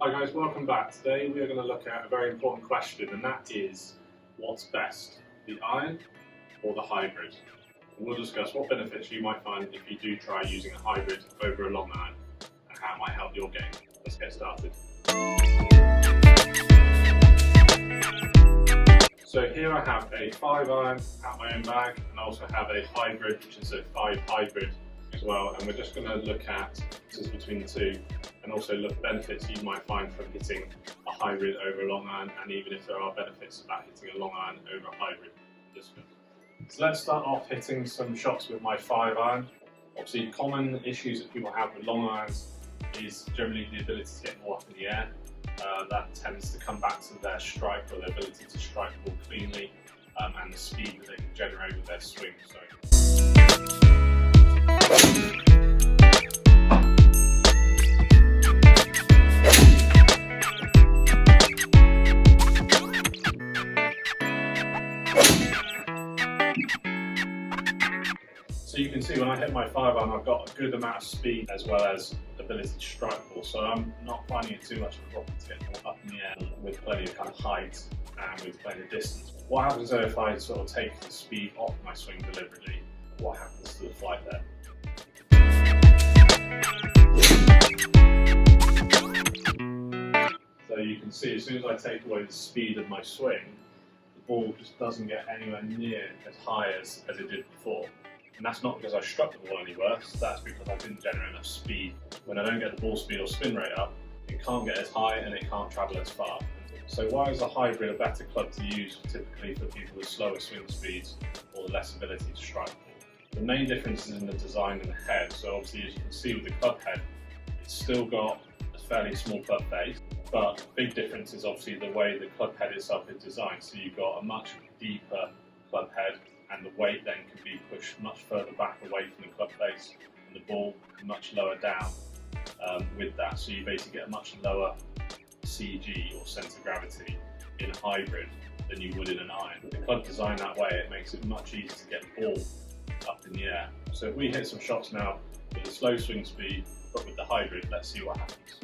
Hi guys, welcome back. Today we are going to look at a very important question, and that is, what's best, the iron or the hybrid? And we'll discuss what benefits you might find if you do try using a hybrid over a long iron and how it might help your game. Let's get started. So here I have a 5 iron at my own bag, and I also have a hybrid, which is a 5 hybrid as well, and we're just going to look at differences between the two and also look at benefits you might find from hitting a hybrid over a long iron, and even if there are benefits about hitting a long iron over a hybrid. So let's start off hitting some shots with my 5 iron. Obviously, common issues that people have with long irons is generally the ability to get more up in the air. That tends to come back to their strike, or their ability to strike the ball cleanly, and the speed that they can generate with their swing. So you can see when I hit my 5 iron, I've got a good amount of speed as well as ability to strike the ball. So I'm not finding it too much of a problem to get the ball up in the air with plenty of kind of height and with plenty of distance. What happens though if I sort of take the speed off my swing deliberately? What happens to the flight there? So you can see as soon as I take away the speed of my swing, the ball just doesn't get anywhere near as high as it did before. And that's not because I struck the ball any worse, that's because I didn't generate enough speed. When I don't get the ball speed or spin rate up, it can't get as high and it can't travel as far. So why is a hybrid a better club to use typically for people with slower swing speeds or less ability to strike the ball? The main difference is in the design and the head. So obviously, as you can see with the club head, it's still got a fairly small club base, but the big difference is obviously the way the club head itself is designed. So you've got a much deeper club head, and the weight then can be pushed much further back away from the club face, and the ball much lower down with that. So you basically get a much lower CG, or centre of gravity, in a hybrid than you would in an iron. With the club designed that way, it makes it much easier to get the ball up in the air. So if we hit some shots now with a slow swing speed, but with the hybrid, let's see what happens.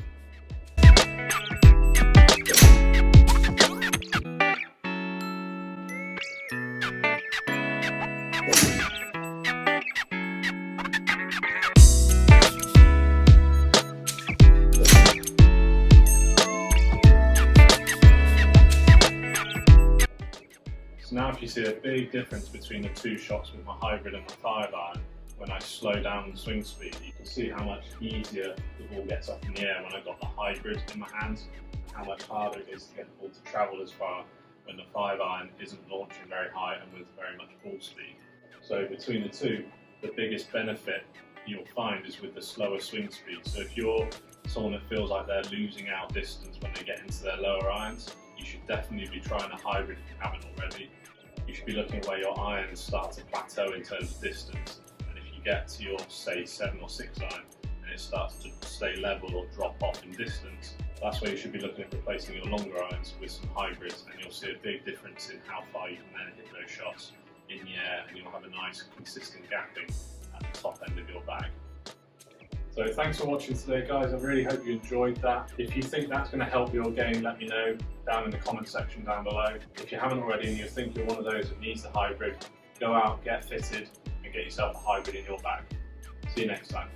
So now if you see a big difference between the two shots with my hybrid and my 5 iron, when I slow down the swing speed, you can see how much easier the ball gets up in the air when I've got the hybrid in my hands, and how much harder it is to get the ball to travel as far when the 5 iron isn't launching very high and with very much ball speed. So between the two, the biggest benefit you'll find is with the slower swing speed. So if you're someone that feels like they're losing out distance when they get into their lower irons, you should definitely be trying a hybrid if you haven't already. You should be looking at where your irons start to plateau in terms of distance, and if you get to your, say, 7 or 6 iron and it starts to stay level or drop off in distance, that's where you should be looking at replacing your longer irons with some hybrids, and you'll see a big difference in how far you can then hit those shots in the air, and you'll have a nice consistent gapping at the top end of your bag. So thanks for watching today, guys. I really hope you enjoyed that. If you think that's going to help your game, let me know down in the comment section down below. If you haven't already and you think you're one of those that needs a hybrid, go out, get fitted and get yourself a hybrid in your bag. See you next time.